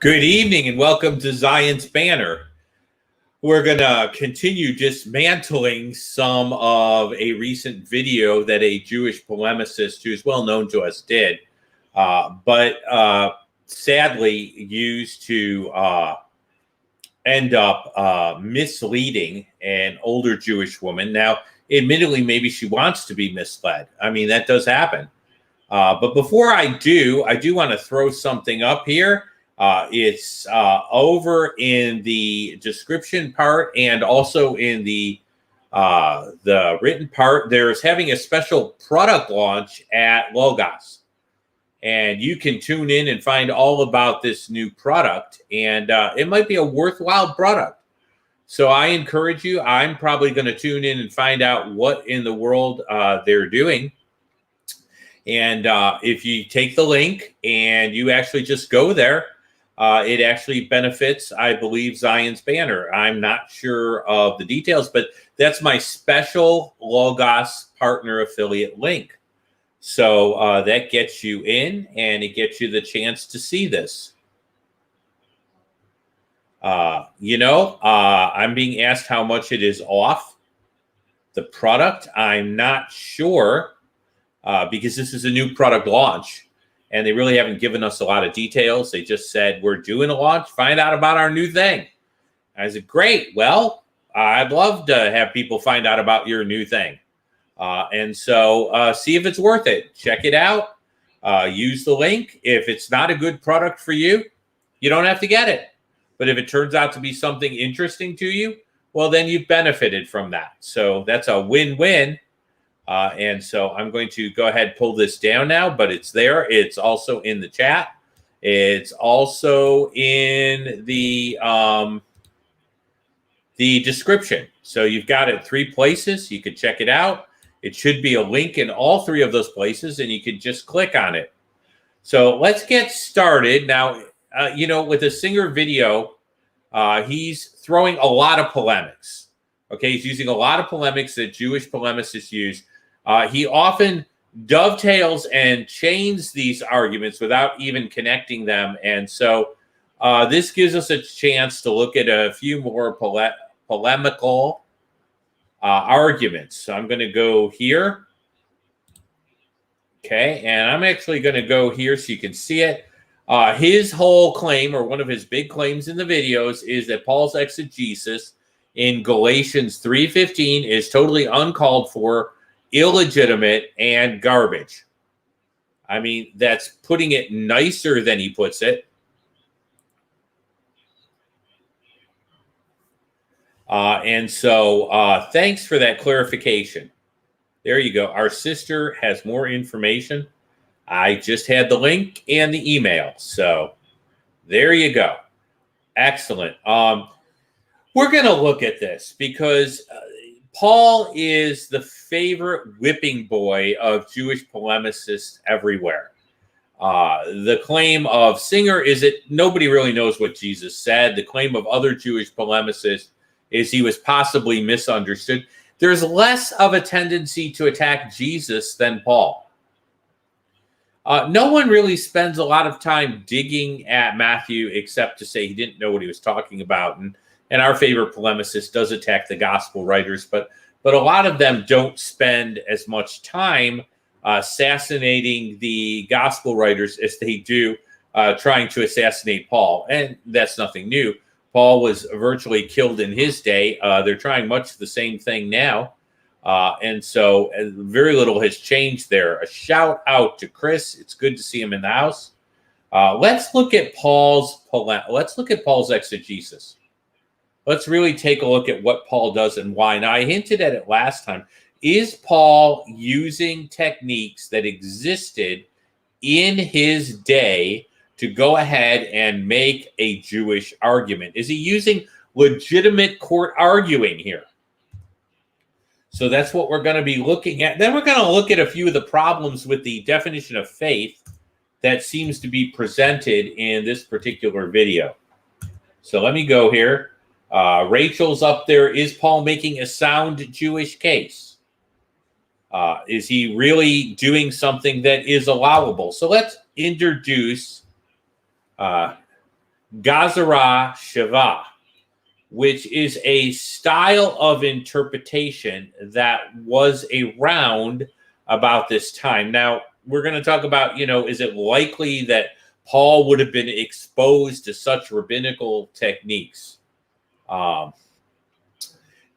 Good evening and welcome to Zion's Banner. We're going to continue dismantling some of a recent video that a Jewish polemicist who is well known to us did, but sadly used to end up misleading an older Jewish woman. Now, admittedly, maybe she wants to be misled. I mean, that does happen. But before I do want to throw something up here. It's over in the description part and also in the written part. There's having a special product launch at Logos, and you can tune in and find all about this new product. And it might be a worthwhile product. So I encourage you. I'm probably going to tune in and find out what in the world they're doing. And if you take the link and you actually just go there, it actually benefits, I believe, Zion's Banner. I'm not sure of the details, but that's my special Logos partner affiliate link. So that gets you in, and it gets you the chance to see this. I'm being asked how much it is off the product. I'm not sure because this is a new product launch. And they really haven't given us a lot of details. They just said, we're doing a launch. Find out about our new thing. I said, great. Well, I'd love to have people find out about your new thing. And so see if it's worth it. Check it out. Use the link. If it's not a good product for you, you don't have to get it. But if it turns out to be something interesting to you, well, then you've benefited from that. So that's a win-win. And so I'm going to go ahead and pull this down now, but it's there. It's also in the chat. It's also in the description. So you've got it 3 places. You could check it out. It should be a link in all 3 of those places, and you could just click on it. So let's get started. Now, with the Singer video, he's throwing a lot of polemics. Okay, he's using a lot of polemics that Jewish polemicists use. He often dovetails and chains these arguments without even connecting them. And so this gives us a chance to look at a few more polemical arguments. So I'm going to go here. Okay, and I'm actually going to go here so you can see it. His whole claim, or one of his big claims in the videos, is that Paul's exegesis in Galatians 3:15 is totally uncalled for, illegitimate, and garbage. I mean, that's putting it nicer than he puts it. And so thanks for that clarification. There you go. Our sister has more information. I just had the link and the email. So there you go. Excellent. We're going to look at this because Paul is the favorite whipping boy of Jewish polemicists everywhere. The claim of Singer is that nobody really knows what Jesus said. The claim of other Jewish polemicists is he was possibly misunderstood. There's less of a tendency to attack Jesus than Paul. No one really spends a lot of time digging at Matthew except to say he didn't know what he was talking about. And our favorite polemicist does attack the gospel writers, but a lot of them don't spend as much time assassinating the gospel writers as they do trying to assassinate Paul. And that's nothing new. Paul was virtually killed in his day. They're trying much the same thing now. And so very little has changed there. A shout out to Chris. It's good to see him in the house. Let's look at Paul's exegesis. Let's really take a look at what Paul does and why. Now, I hinted at it last time. Is Paul using techniques that existed in his day to go ahead and make a Jewish argument? Is he using legitimate court arguing here? So that's what we're going to be looking at. Then we're going to look at a few of the problems with the definition of faith that seems to be presented in this particular video. So let me go here. Rachel's up there. Is Paul making a sound Jewish case? Is he really doing something that is allowable? So let's introduce Gazara Shiva, which is a style of interpretation that was around about this time. Now, we're going to talk about, is it likely that Paul would have been exposed to such rabbinical techniques? Now,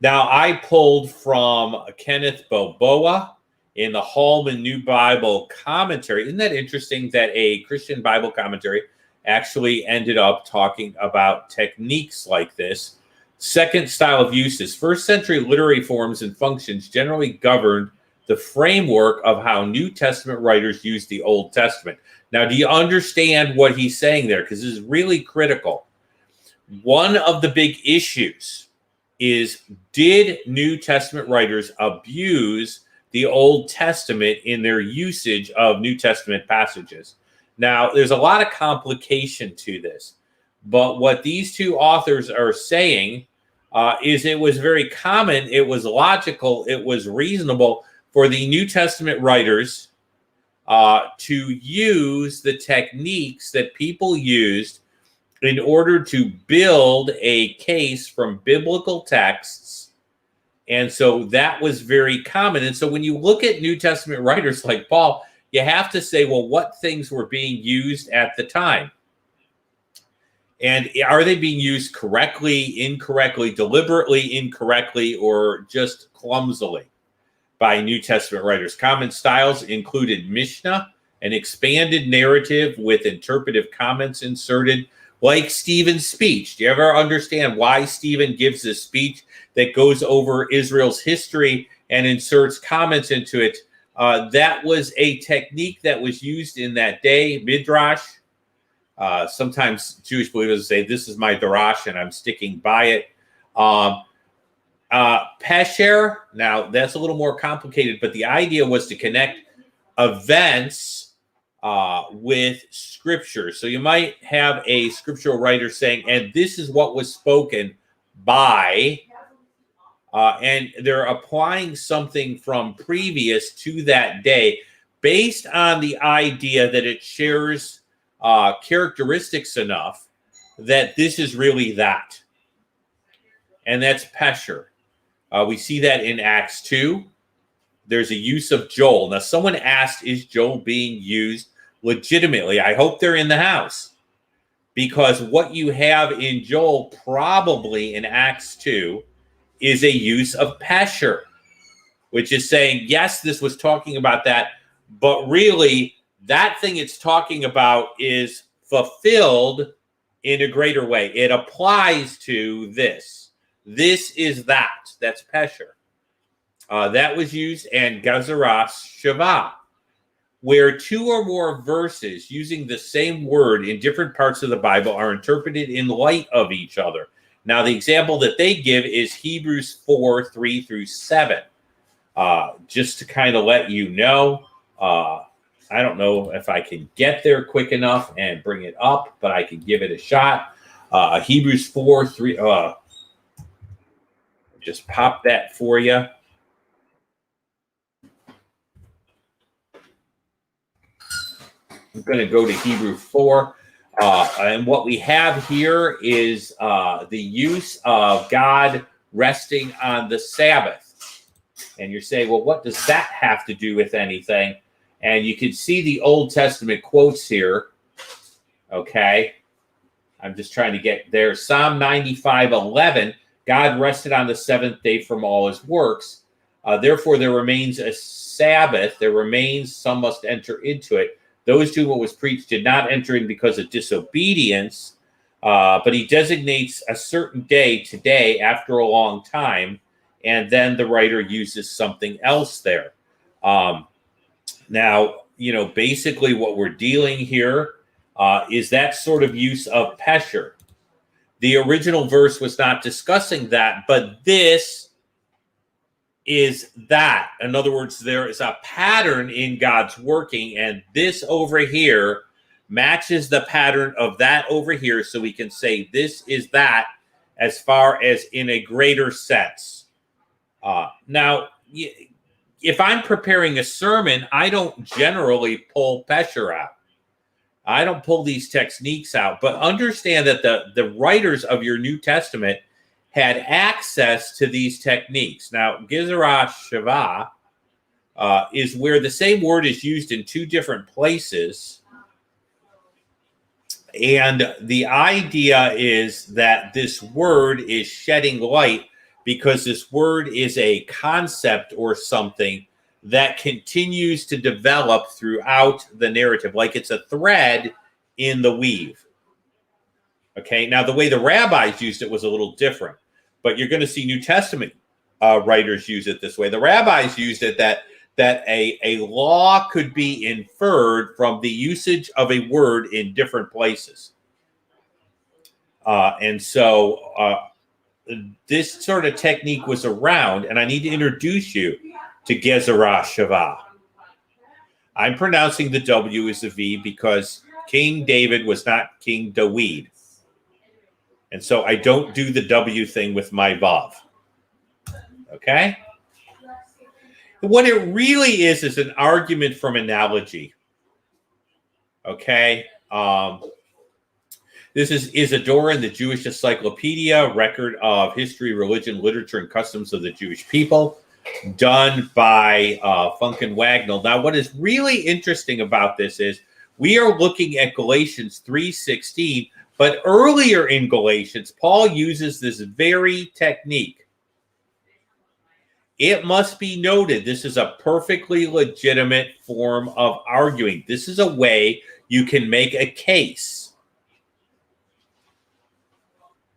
I pulled from Kenneth Balboa in the Hallman New Bible Commentary. Isn't that interesting that a Christian Bible commentary actually ended up talking about techniques like this? Second style of uses. First century literary forms and functions generally governed the framework of how New Testament writers used the Old Testament. Now, do you understand what he's saying there? Because this is really critical. One of the big issues is, did New Testament writers abuse the Old Testament in their usage of New Testament passages? Now, there's a lot of complication to this, but what these two authors are saying is it was very common, it was logical, it was reasonable for the New Testament writers to use the techniques that people used in order to build a case from biblical texts. And so that was very common. And so when you look at New Testament writers like Paul, you have to say, well, what things were being used at the time? And are they being used correctly, incorrectly, deliberately incorrectly, or just clumsily by New Testament writers? Common styles included Mishnah, an expanded narrative with interpretive comments inserted, like Stephen's speech. Do you ever understand why Stephen gives this speech that goes over Israel's history and inserts comments into it? That was a technique that was used in that day. Midrash. Sometimes Jewish believers say, this is my darash, and I'm sticking by it. Pesher, now that's a little more complicated, but the idea was to connect events with scripture. So you might have a scriptural writer saying, and this is what was spoken by, and they're applying something from previous to that day based on the idea that it shares characteristics enough that this is really that. And that's Pesher. We see that in Acts 2. There's a use of Joel. Now, someone asked, is Joel being used legitimately? I hope they're in the house, because what you have in Joel, probably in Acts 2, is a use of Pesher, which is saying, yes, this was talking about that, but really that thing it's talking about is fulfilled in a greater way. It applies to this. This is that. That's Pesher. That was used, and Gazaras Shiva, where two or more verses using the same word in different parts of the Bible are interpreted in light of each other. Now, the example that they give is Hebrews 4, 3 through 7. Just to kind of let you know, I don't know if I can get there quick enough and bring it up, but I can give it a shot. Hebrews 4, 3. Just pop that for you. I'm going to go to Hebrew 4. And what we have here is the use of God resting on the Sabbath. And you're saying, well, what does that have to do with anything? And you can see the Old Testament quotes here. Okay. I'm just trying to get there. Psalm 95:11. God rested on the seventh day from all his works. Therefore, there remains a Sabbath. There remains, some must enter into it. Those to whom it was preached did not enter in because of disobedience. But he designates a certain day today after a long time. And then the writer uses something else there. Now, basically what we're dealing here is that sort of use of Pesher. The original verse was not discussing that, but this is that. In other words, there is a pattern in God's working, and this over here matches the pattern of that over here, so we can say this is that as far as in a greater sense. Now, if I'm preparing a sermon, I don't generally pull Pesher out. I don't pull these techniques out, but understand that the writers of your New Testament had access to these techniques. Now, Gizera Shiva is where the same word is used in two different places. And the idea is that this word is shedding light because this word is a concept or something that continues to develop throughout the narrative, like it's a thread in the weave. Okay, now the way the rabbis used it was a little different, but you're going to see New Testament writers use it this way. The rabbis used it that a law could be inferred from the usage of a word in different places. And so this sort of technique was around, and I need to introduce you to Gezerah Shavah. I'm pronouncing the W as a V because King David was not King Dawid. And so I don't do the W thing with my Vav. Okay? What it really is an argument from analogy. Okay? This is Isadora in the Jewish Encyclopedia, record of history, religion, literature, and customs of the Jewish people, done by Funk and Wagnall. Now, what is really interesting about this is we are looking at Galatians 3:16, but earlier in Galatians, Paul uses this very technique. It must be noted, this is a perfectly legitimate form of arguing. This is a way you can make a case.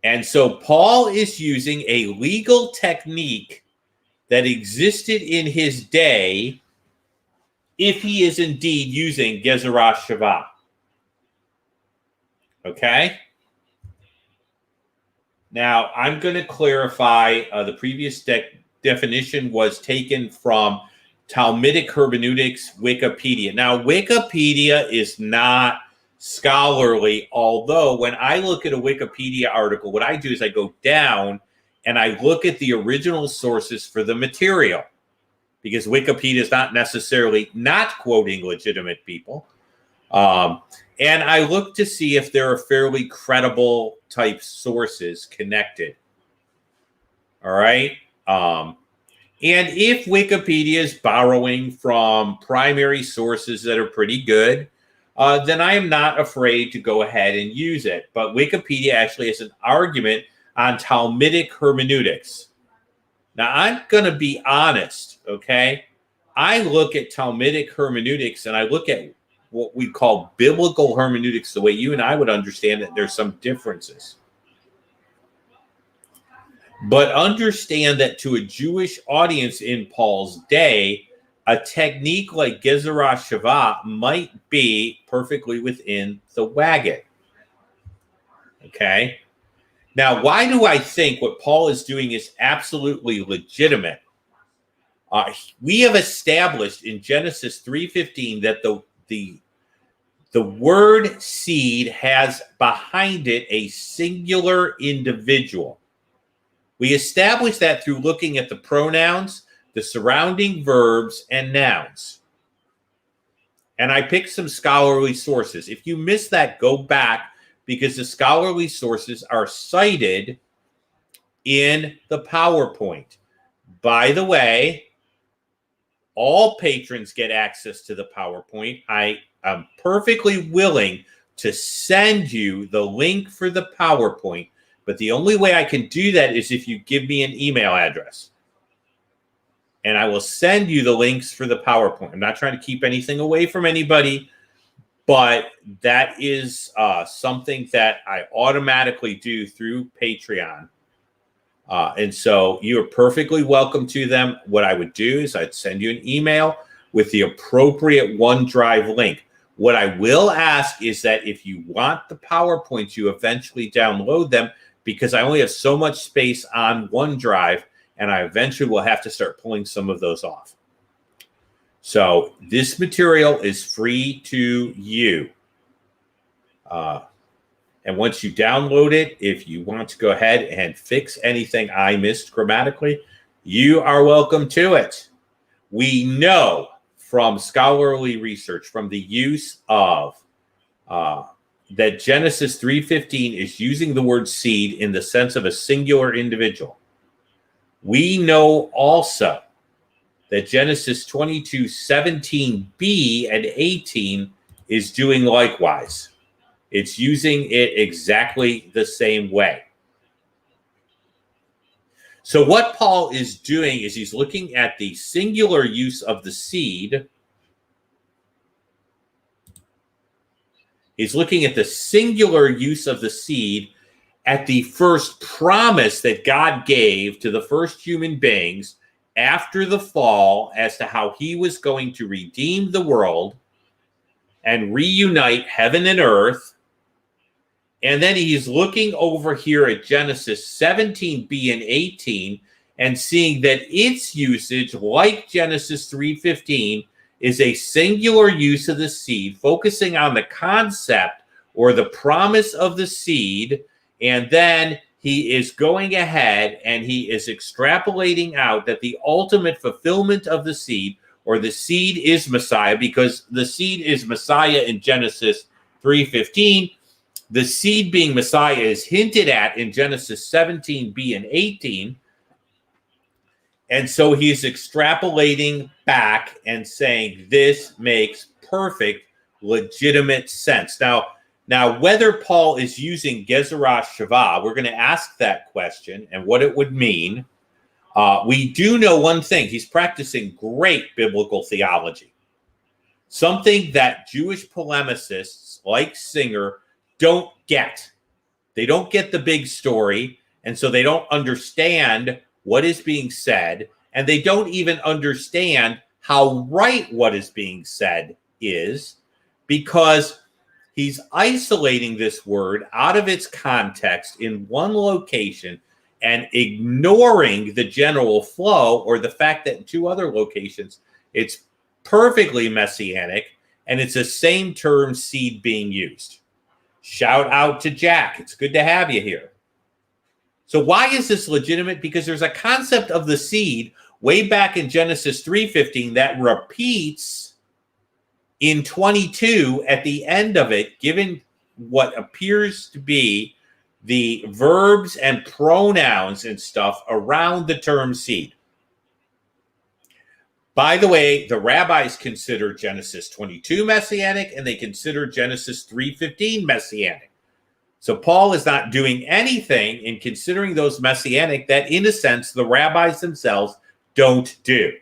And so Paul is using a legal technique that existed in his day if he is indeed using Gezerah Shavah. Okay? Now, I'm going to clarify the previous definition was taken from Talmudic Hermeneutics Wikipedia. Now, Wikipedia is not scholarly, although when I look at a Wikipedia article, what I do is I go down and I look at the original sources for the material, because Wikipedia is not necessarily not quoting legitimate people. And I look to see if there are fairly credible type sources connected. All right. And if Wikipedia is borrowing from primary sources that are pretty good, then I am not afraid to go ahead and use it. But Wikipedia actually has an argument on Talmudic hermeneutics. Now, I'm going to be honest, okay? I look at Talmudic hermeneutics and I look at what we call biblical hermeneutics the way you and I would understand it. There's some differences. But understand that to a Jewish audience in Paul's day, a technique like Gezerah Shavah might be perfectly within the wagon. Okay? Now, why do I think what Paul is doing is absolutely legitimate? We have established in Genesis 3:15 that the word seed has behind it a singular individual. We established that through looking at the pronouns, the surrounding verbs, and nouns. And I picked some scholarly sources. If you missed that, go back, because the scholarly sources are cited in the PowerPoint. By the way, all patrons get access to the PowerPoint. I am perfectly willing to send you the link for the PowerPoint, but the only way I can do that is if you give me an email address. And I will send you the links for the PowerPoint. I'm not trying to keep anything away from anybody, but that is something that I automatically do through Patreon. And so you are perfectly welcome to them. What I would do is I'd send you an email with the appropriate OneDrive link. What I will ask is that if you want the PowerPoints, you eventually download them, because I only have so much space on OneDrive, and I eventually will have to start pulling some of those off. So this material is free to you. And once you download it, if you want to go ahead and fix anything I missed grammatically, you are welcome to it. We know from scholarly research, from the use of that Genesis 3:15 is using the word seed in the sense of a singular individual. We know also that Genesis 22:17b and 18 is doing likewise. It's using it exactly the same way. So what Paul is doing is he's looking at the singular use of the seed. He's looking at the singular use of the seed at the first promise that God gave to the first human beings after the fall as to how he was going to redeem the world and reunite heaven and earth. And then he's looking over here at Genesis 17b and 18 and seeing that its usage, like Genesis 3:15, is a singular use of the seed, focusing on the concept or the promise of the seed. And then he is going ahead and he is extrapolating out that the ultimate fulfillment of the seed, or the seed is Messiah, because the seed is Messiah in Genesis 3:15. The seed being Messiah is hinted at in Genesis 17b and 18. And so he's extrapolating back and saying this makes perfect, legitimate sense. Now, whether Paul is using Gezerah Shavah, we're going to ask that question and what it would mean. We do know one thing. He's practicing great biblical theology, something that Jewish polemicists like Singer don't get. They don't get the big story, and so they don't understand what is being said, and they don't even understand how right what is being said is, because he's isolating this word out of its context in one location and ignoring the general flow, or the fact that in two other locations it's perfectly messianic and it's the same term, seed, being used. Shout out to Jack. It's good to have you here. So why is this legitimate? Because there's a concept of the seed way back in Genesis 3:15 that repeats in 22 at the end of it, given what appears to be the verbs and pronouns and stuff around the term seed. By the way, the rabbis consider Genesis 22 messianic, and they consider Genesis 3:15 messianic. So Paul is not doing anything in considering those messianic that, in a sense, the rabbis themselves don't do.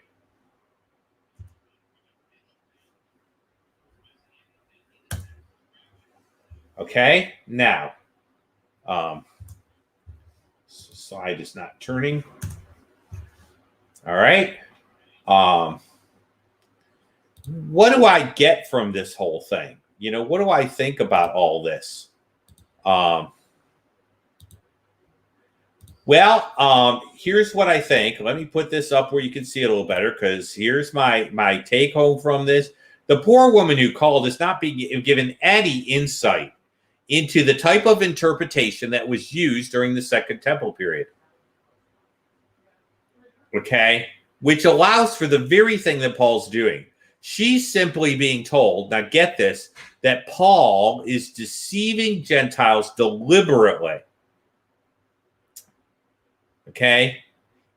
Okay, now, slide is not turning. All right. What do I get from this whole thing? What do I think about all this? Here's what I think. Let me put this up where you can see it a little better, because here's my take home from this. The poor woman who called is not being given any insight into the type of interpretation that was used during the Second Temple period. Okay? Which allows for the very thing that Paul's doing. She's simply being told, now get this, that Paul is deceiving Gentiles deliberately. Okay?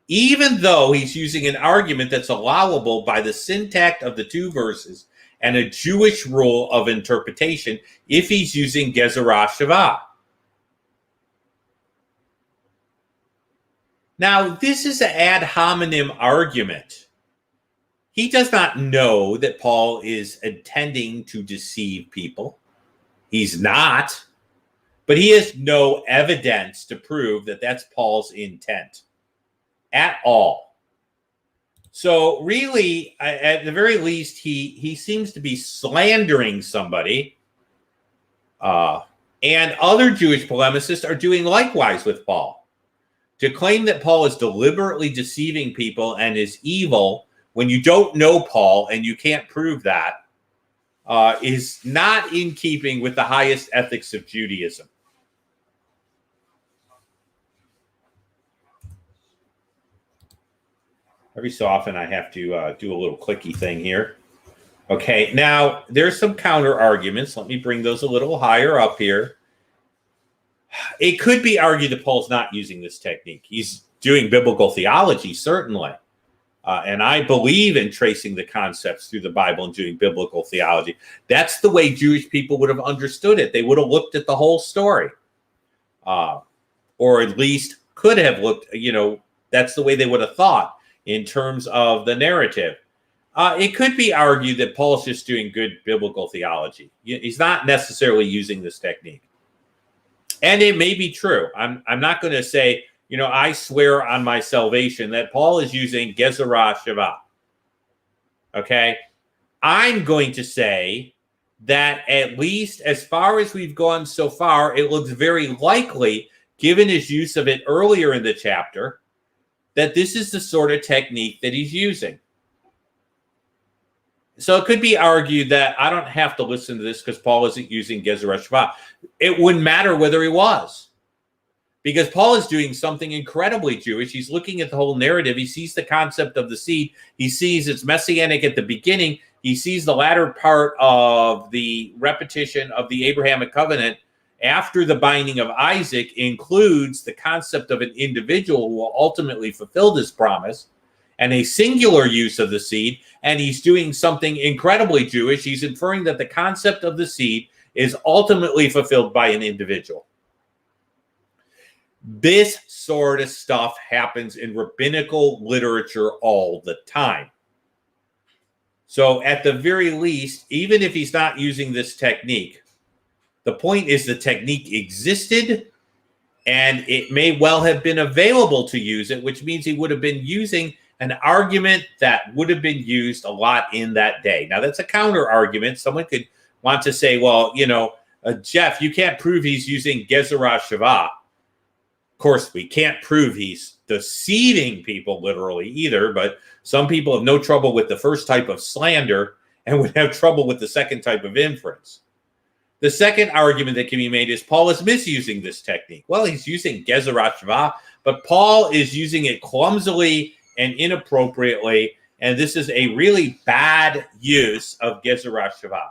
Even though he's using an argument that's allowable by the syntax of the two verses and a Jewish rule of interpretation if he's using Gezerah Shavah. Now, this is an ad hominem argument. He does not know that Paul is intending to deceive people. He's not. But he has no evidence to prove that that's Paul's intent at all. So really, at the very least, he seems to be slandering somebody. And other Jewish polemicists are doing likewise with Paul. To claim that Paul is deliberately deceiving people and is evil when you don't know Paul and you can't prove that is not in keeping with the highest ethics of Judaism. Every so often I have to do a little clicky thing here. Okay, now there's some counter arguments. Let me bring those a little higher up here. It could be argued that Paul's not using this technique. He's doing biblical theology, certainly. And I believe in tracing the concepts through the Bible and doing biblical theology. That's the way Jewish people would have understood it. They would have looked at the whole story. Or at least could have looked, that's the way they would have thought in terms of the narrative. It could be argued that Paul's just doing good biblical theology. He's not necessarily using this technique. And it may be true. I'm not going to say, I swear on my salvation that Paul is using Gezerah Shava. Okay? I'm going to say that at least as far as we've gone so far, it looks very likely, given his use of it earlier in the chapter, that this is the sort of technique that he's using. So it could be argued that I don't have to listen to this because Paul isn't using Gezerah Shava. It wouldn't matter whether he was. Because Paul is doing something incredibly Jewish. He's looking at the whole narrative. He sees the concept of the seed. He sees it's messianic at the beginning. He sees the latter part of the repetition of the Abrahamic covenant after the binding of Isaac includes the concept of an individual who will ultimately fulfill this promise and a singular use of the seed. And he's doing something incredibly Jewish. He's inferring that the concept of the seed is ultimately fulfilled by an individual. This sort of stuff happens in rabbinical literature all the time. So at the very least, even if he's not using this technique, the point is the technique existed and it may well have been available to use it, which means he would have been using an argument that would have been used a lot in that day. Now, that's a counter argument. Someone could want to say, well, Jeff, you can't prove he's using Gezerah Shava. Of course, we can't prove he's deceiving people literally either, but some people have no trouble with the first type of slander and would have trouble with the second type of inference. The second argument that can be made is Paul is misusing this technique. Well, he's using Gezerah Shava, but Paul is using it clumsily and inappropriately, and this is a really bad use of Gezerah Shava.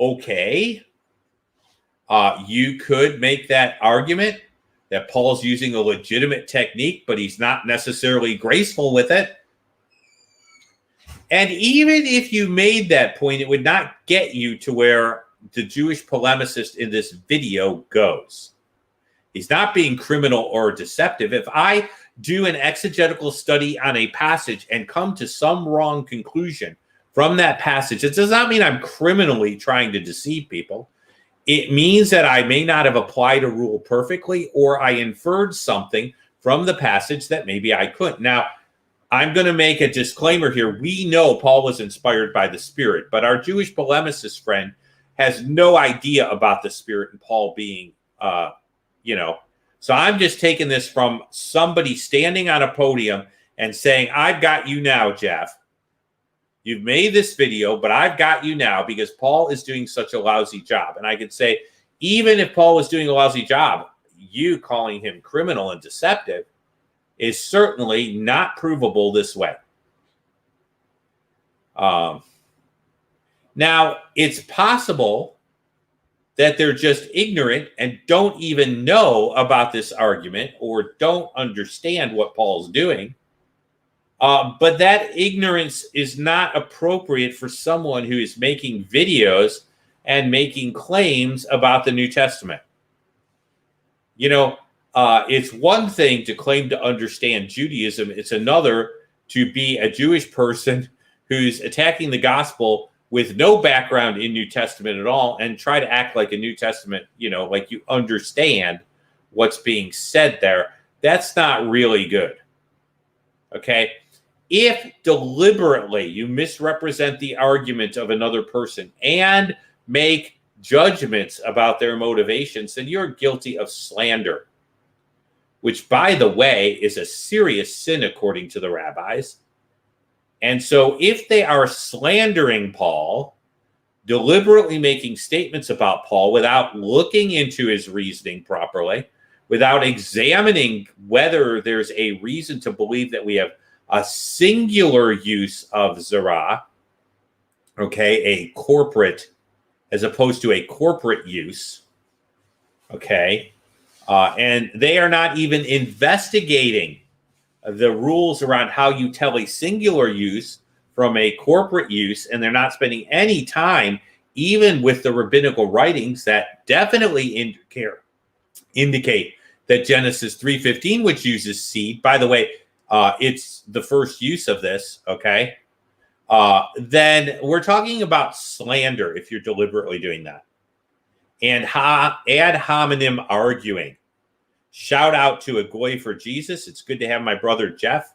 Okay. You could make that argument that Paul's using a legitimate technique, but he's not necessarily graceful with it. And even if you made that point, it would not get you to where the Jewish polemicist in this video goes. He's not being criminal or deceptive. If I do an exegetical study on a passage and come to some wrong conclusion from that passage, it does not mean I'm criminally trying to deceive people. It means that I may not have applied a rule perfectly, or I inferred something from the passage that maybe I couldn't. Now, I'm going to make a disclaimer here. We know Paul was inspired by the Spirit, but our Jewish polemicist friend has no idea about the Spirit and Paul being, So I'm just taking this from somebody standing on a podium and saying, I've got you now, Jeff. You've made this video, but I've got you now because Paul is doing such a lousy job. And I could say, even if Paul was doing a lousy job, you calling him criminal and deceptive is certainly not provable this way. Now, it's possible that they're just ignorant and don't even know about this argument or don't understand what Paul's doing. But that ignorance is not appropriate for someone who is making videos and making claims about the New Testament. It's one thing to claim to understand Judaism. It's another to be a Jewish person who's attacking the gospel with no background in New Testament at all and try to act like a New Testament, like you understand what's being said there. That's not really good. Okay? If deliberately you misrepresent the argument of another person and make judgments about their motivations, then you're guilty of slander, which, by the way, is a serious sin according to the rabbis. And so if they are slandering Paul, deliberately making statements about Paul without looking into his reasoning properly, without examining whether there's a reason to believe that we have a singular use of Zerah, okay, a corporate as opposed to a corporate use, okay, and they are not even investigating the rules around how you tell a singular use from a corporate use, and they're not spending any time even with the rabbinical writings that definitely indicate that Genesis 3:15, which uses seed, by the way, it's the first use of this, okay, then we're talking about slander if you're deliberately doing that. And ad hominem arguing. Shout out to a goy for Jesus. It's good to have my brother Jeff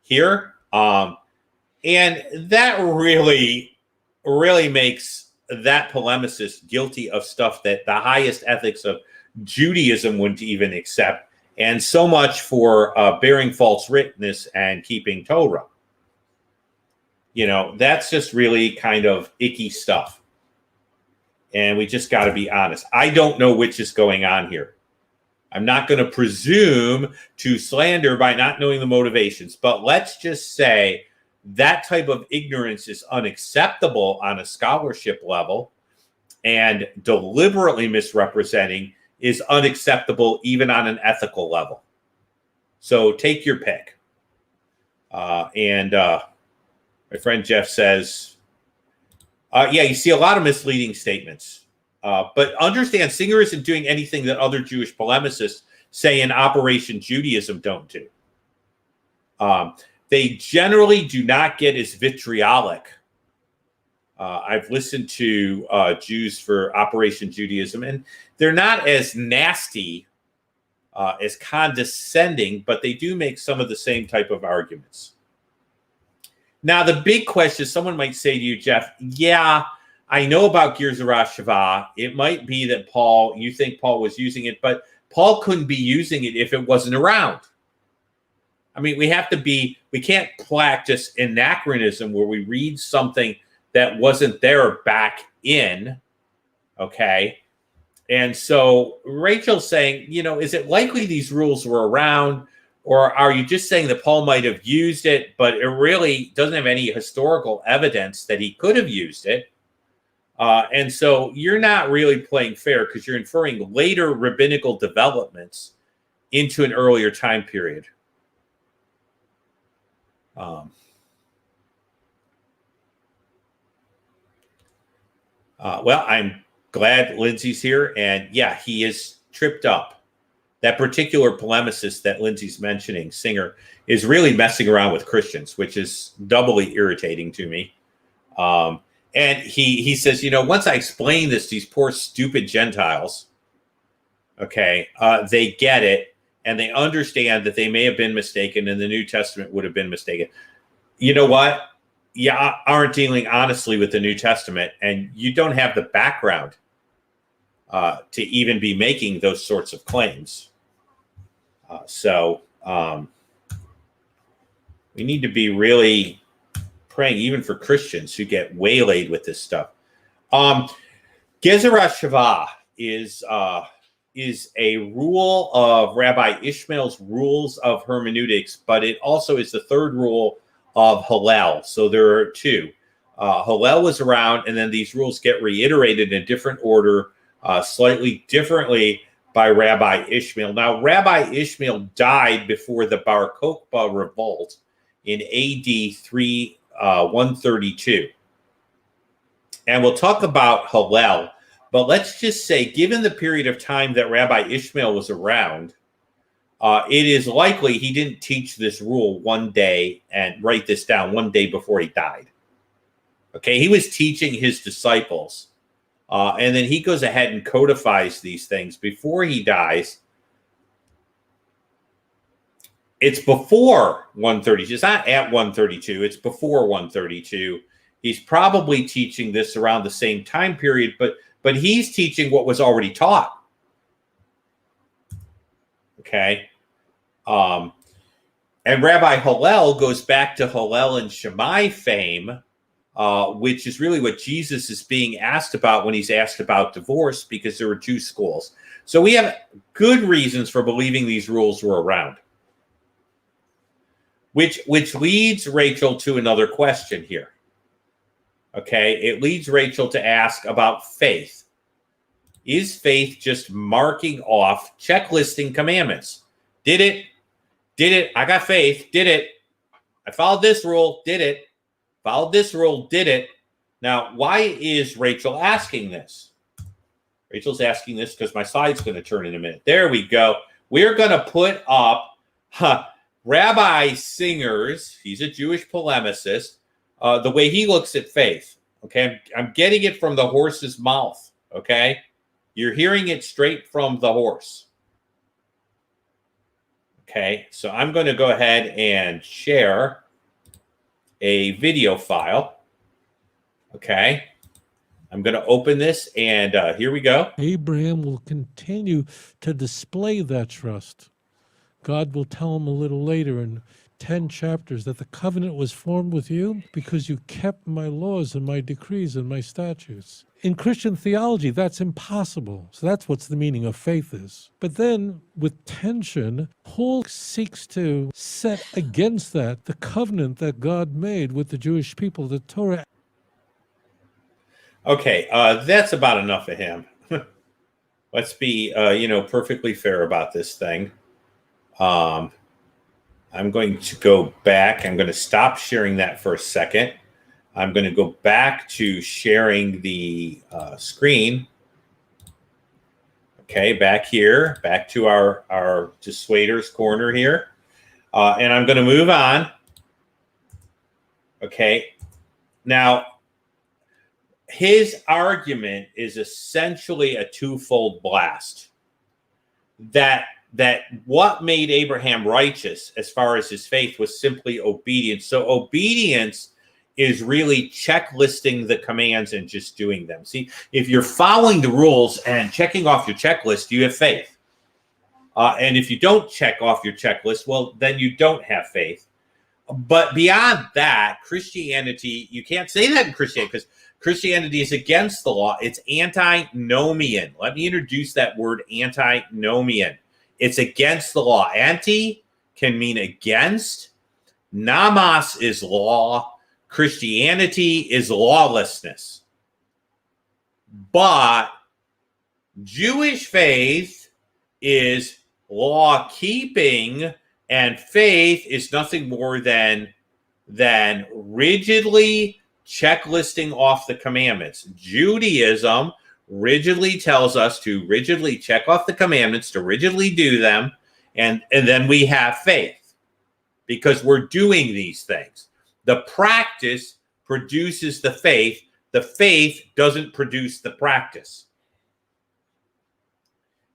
here. And that really makes that polemicist guilty of stuff that the highest ethics of Judaism wouldn't even accept. And so much for bearing false witness and keeping Torah. You know, that's just really kind of icky stuff. And we just got to be honest. I don't know which is going on here. I'm not going to presume to slander by not knowing the motivations, but let's just say that type of ignorance is unacceptable on a scholarship level, and deliberately misrepresenting is unacceptable even on an ethical level. So take your pick. My friend Jeff says, yeah, you see a lot of misleading statements. But understand, Singer isn't doing anything that other Jewish polemicists say in Operation Judaism don't do. They generally do not get as vitriolic. I've listened to Jews for Operation Judaism, and they're not as nasty, as condescending, but they do make some of the same type of arguments. Now, the big question, someone might say to you, Jeff, yeah, I know about Girzara Shava. It might be that you think Paul was using it, but Paul couldn't be using it if it wasn't around. I mean, we can't practice anachronism where we read something that wasn't there back in, okay? And so Rachel's saying, you know, is it likely these rules were around, or are you just saying that Paul might have used it, but it really doesn't have any historical evidence that he could have used it? And so you're not really playing fair because you're inferring later rabbinical developments into an earlier time period. Well, I'm glad Lindsay's here. And yeah, he is tripped up. That particular polemicist that Lindsay's mentioning, Singer, is really messing around with Christians, which is doubly irritating to me. And he says, you know, once I explain this, these poor, stupid Gentiles, okay, they get it, and they understand that they may have been mistaken, and the New Testament would have been mistaken. You know what? You aren't dealing honestly with the New Testament, and you don't have the background to even be making those sorts of claims. So we need to be really praying even for Christians who get waylaid with this stuff. Gezerah Shavah is a rule of Rabbi Ishmael's rules of hermeneutics, but it also is the third rule of Hillel. So there are two. Hillel was around, and then these rules get reiterated in a different order, slightly differently by Rabbi Ishmael. Now, Rabbi Ishmael died before the Bar Kokhba revolt in AD 132. And we'll talk about Hillel, but let's just say, given the period of time that Rabbi Ishmael was around, it is likely he didn't teach this rule one day and write this down one day before he died. Okay, he was teaching his disciples. And then he goes ahead and codifies these things before he dies. It's before 132. It's not at 132. It's before 132. He's probably teaching this around the same time period, but he's teaching what was already taught. Okay. And Rabbi Hillel goes back to Hillel and Shammai fame, which is really what Jesus is being asked about when he's asked about divorce, because there were two schools. So we have good reasons for believing these rules were around. Which leads Rachel to another question here. Okay, it leads Rachel to ask about faith. Is faith just marking off, checklisting commandments? Did it? Did it? I got faith. Did it? I followed this rule. Did it? Followed this rule. Did it? Now, why is Rachel asking this? Rachel's asking this because my slide's going to turn in a minute. There we go. We're going to put up Rabbi Singer's, he's a Jewish polemicist, the way he looks at faith. Okay, I'm getting it from the horse's mouth. Okay, you're hearing it straight from the horse. Okay, so I'm going to go ahead and share a video file. Okay, I'm going to open this, and here we go. Abraham will continue to display that trust. God will tell him a little later in 10 chapters that the covenant was formed with you because you kept my laws and my decrees and my statutes. In Christian theology, that's impossible. So that's what the meaning of faith is. But then with tension, Paul seeks to set against that the covenant that God made with the Jewish people, the Torah. Okay, that's about enough of him. Let's be, perfectly fair about this thing. I'm going to go back. I'm going to stop sharing that for a second. I'm going to go back to sharing the screen. Okay, back here, back to our dissuaders corner here. And I'm going to move on. Okay, now his argument is essentially a twofold blast. That what made Abraham righteous as far as his faith was simply obedience. So obedience is really checklisting the commands and just doing them. See, if you're following the rules and checking off your checklist, you have faith. And if you don't check off your checklist, well, then you don't have faith. But beyond that, Christianity, you can't say that in Christianity because Christianity is against the law. It's antinomian. Let me introduce that word, antinomian. It's against the law. Anti can mean against. Nomos is law. Christianity is lawlessness. But Jewish faith is law-keeping, and faith is nothing more than rigidly checklisting off the commandments. Judaism rigidly tells us to rigidly check off the commandments, to rigidly do them, and then we have faith because we're doing these things. The practice produces the faith. The faith doesn't produce the practice.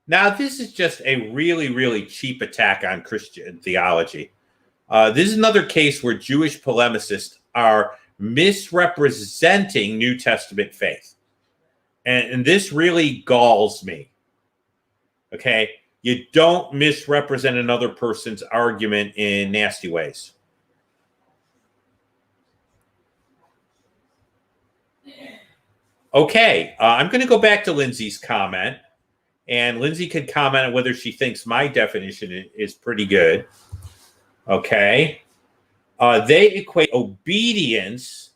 Now, this is just a really, really cheap attack on Christian theology. This is another case where Jewish polemicists are misrepresenting New Testament faith. And this really galls me. Okay? You don't misrepresent another person's argument in nasty ways. Okay, I'm going to go back to Lindsay's comment. And Lindsay could comment on whether she thinks my definition is pretty good. Okay? They equate obedience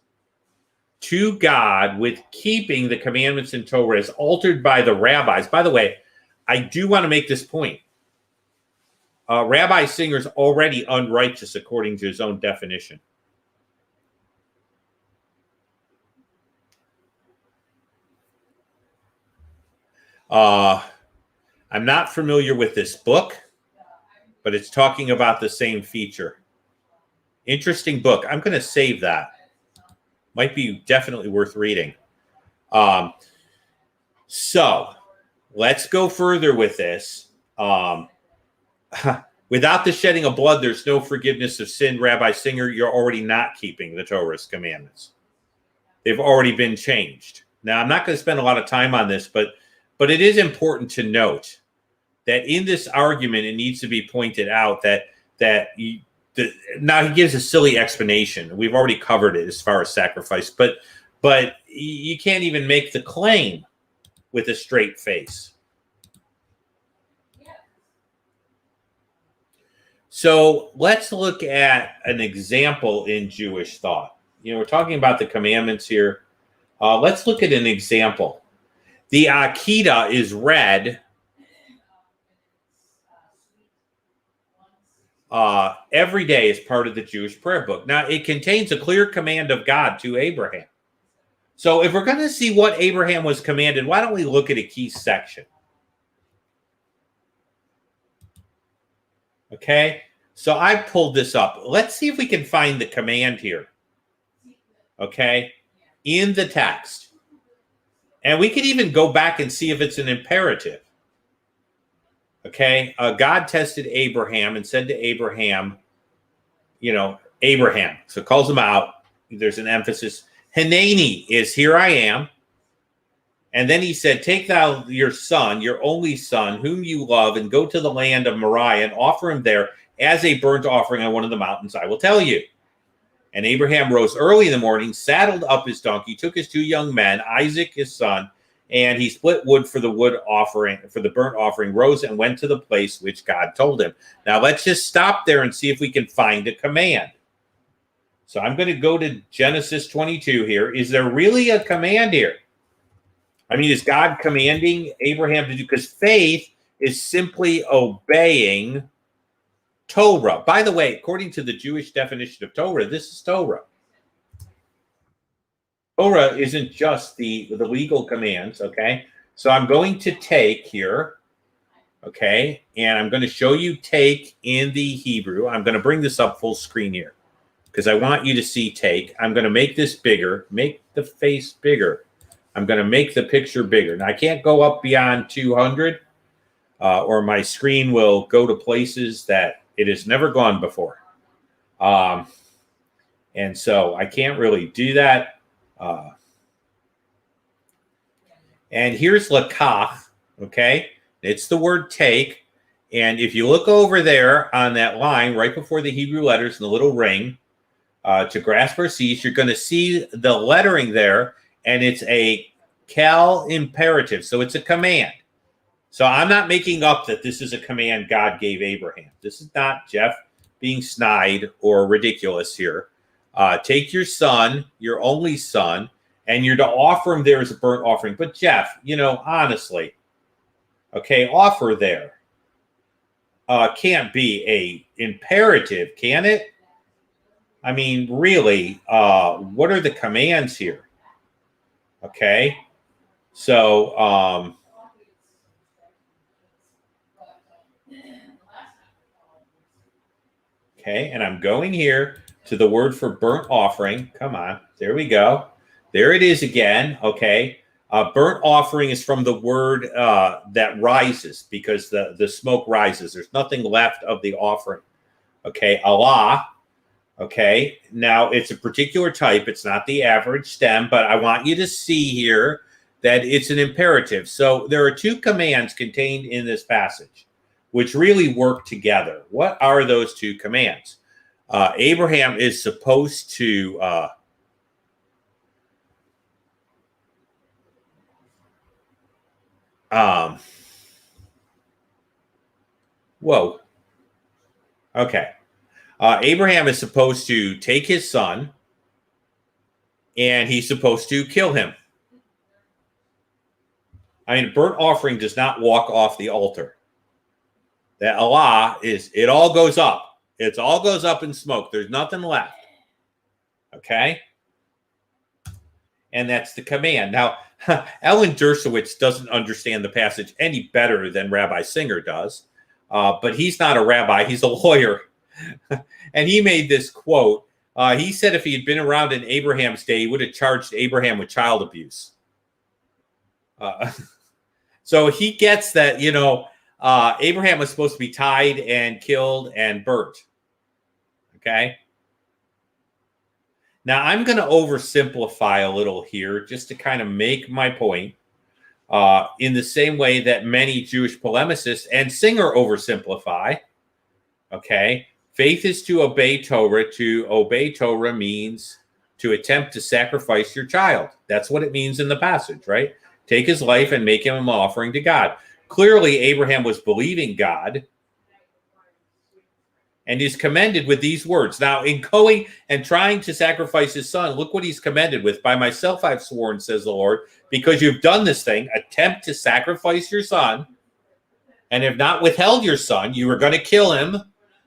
to God with keeping the commandments in Torah as altered by the rabbis. By the way, I do want to make this point. Rabbi Singer's already unrighteous according to his own definition. I'm not familiar with this book, but it's talking about the same feature. Interesting book. I'm going to save that. Might be definitely worth reading. So let's go further with this. Without the shedding of blood, there's no forgiveness of sin. Rabbi Singer, you're already not keeping the Torah's commandments. They've already been changed. Now, I'm not going to spend a lot of time on this, but it is important to note that in this argument, it needs to be pointed out that now he gives a silly explanation. We've already covered it as far as sacrifice, but you can't even make the claim with a straight face. So let's look at an example in Jewish thought. We're talking about the commandments here. Let's look at an example. The Akedah is read every day as part of the Jewish prayer book. Now, it contains a clear command of God to Abraham. So if we're going to see what Abraham was commanded, why don't we look at a key section? Okay, so I pulled this up. Let's see if we can find the command here. Okay, in the text. And we could even go back and see if it's an imperative. Okay, God tested Abraham and said to Abraham, Abraham. So calls him out. There's an emphasis. Hineni is here I am. And then he said, take thou your son, your only son, whom you love, and go to the land of Moriah and offer him there as a burnt offering on one of the mountains I will tell you. And Abraham rose early in the morning, saddled up his donkey, took his 2 young men, Isaac his son, and he split wood for the burnt offering, rose and went to the place which God told him. Now let's just stop there and see if we can find a command. So I'm going to go to Genesis 22 here. Is there really a command here? I mean, is God commanding Abraham to do? Because faith is simply obeying Torah. By the way, according to the Jewish definition of Torah, this is Torah. Torah isn't just the legal commands, okay? So I'm going to take here, okay? And I'm going to show you take in the Hebrew. I'm going to bring this up full screen here because I want you to see take. I'm going to make this bigger, make the face bigger. I'm going to make the picture bigger. Now, I can't go up beyond 200 or my screen will go to places that it has never gone before. And so I can't really do that. And here's lakach, okay? It's the word take. And if you look over there on that line right before the Hebrew letters in the little ring, to grasp or seize, you're going to see the lettering there, and it's a cal imperative. So it's a command. So I'm not making up that this is a command God gave Abraham. This is not Jeff being snide or ridiculous here. Take your son, your only son, and you're to offer him there as a burnt offering. But Jeff, honestly, okay, offer there can't be a imperative, can it? I mean, really, what are the commands here? Okay, so okay, and I'm going here to the word for burnt offering. Come on, there we go. There it is again. Okay, burnt offering is from the word that rises because the smoke rises. There's nothing left of the offering. Okay, Allah. Okay, now it's a particular type. It's not the average stem, but I want you to see here that it's an imperative. So there are 2 commands contained in this passage, which really work together. What are those 2 commands? Abraham is supposed to whoa. Okay. Abraham is supposed to take his son, and he's supposed to kill him. I mean, burnt offering does not walk off the altar. That Allah is, it all goes up. It all goes up in smoke. There's nothing left. Okay? And that's the command. Now, Ellen Dershowitz doesn't understand the passage any better than Rabbi Singer does, but he's not a rabbi. He's a lawyer. And he made this quote. He said if he had been around in Abraham's day, he would have charged Abraham with child abuse. So he gets that, Abraham was supposed to be tied and killed and burnt. Okay. Now I'm going to oversimplify a little here just to kind of make my point in the same way that many Jewish polemicists and Singer oversimplify. Okay. Faith is to obey Torah. To obey Torah means to attempt to sacrifice your child. That's what it means in the passage, right? Take his life and make him an offering to God. Clearly, Abraham was believing God, and is commended with these words. Now, in going and trying to sacrifice his son, look what he's commended with. By myself I've sworn, says the Lord, because you've done this thing, attempt to sacrifice your son, and have not withheld your son. You were going to kill him.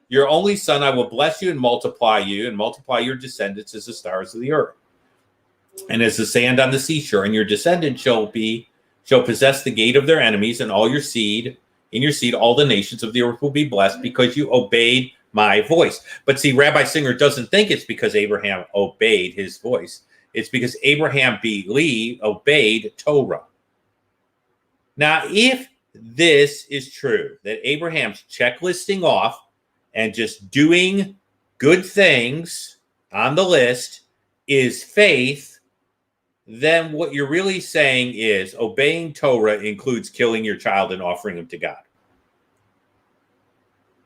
Your only son, I will bless you and multiply your descendants as the stars of the earth, and as the sand on the seashore. And your descendants shall possess the gate of their enemies, and all your seed, in your seed, all the nations of the earth will be blessed, because you obeyed my voice. But see, Rabbi Singer doesn't think it's because Abraham obeyed his voice. It's because Abraham obeyed Torah. Now, if this is true, that Abraham's checklisting off and just doing good things on the list is faith, then what you're really saying is obeying Torah includes killing your child and offering him to God.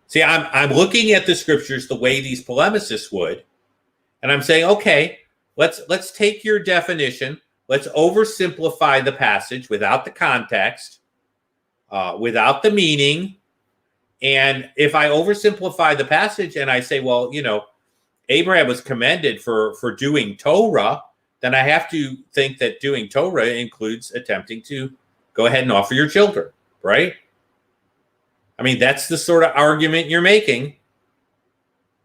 See, I'm looking at the scriptures the way these polemicists would, and I'm saying, okay, let's take your definition, let's oversimplify the passage without the context, without the meaning. And if I oversimplify the passage and I say, well, Abraham was commended for doing Torah, then I have to think that doing Torah includes attempting to go ahead and offer your children, right? I mean, that's the sort of argument you're making.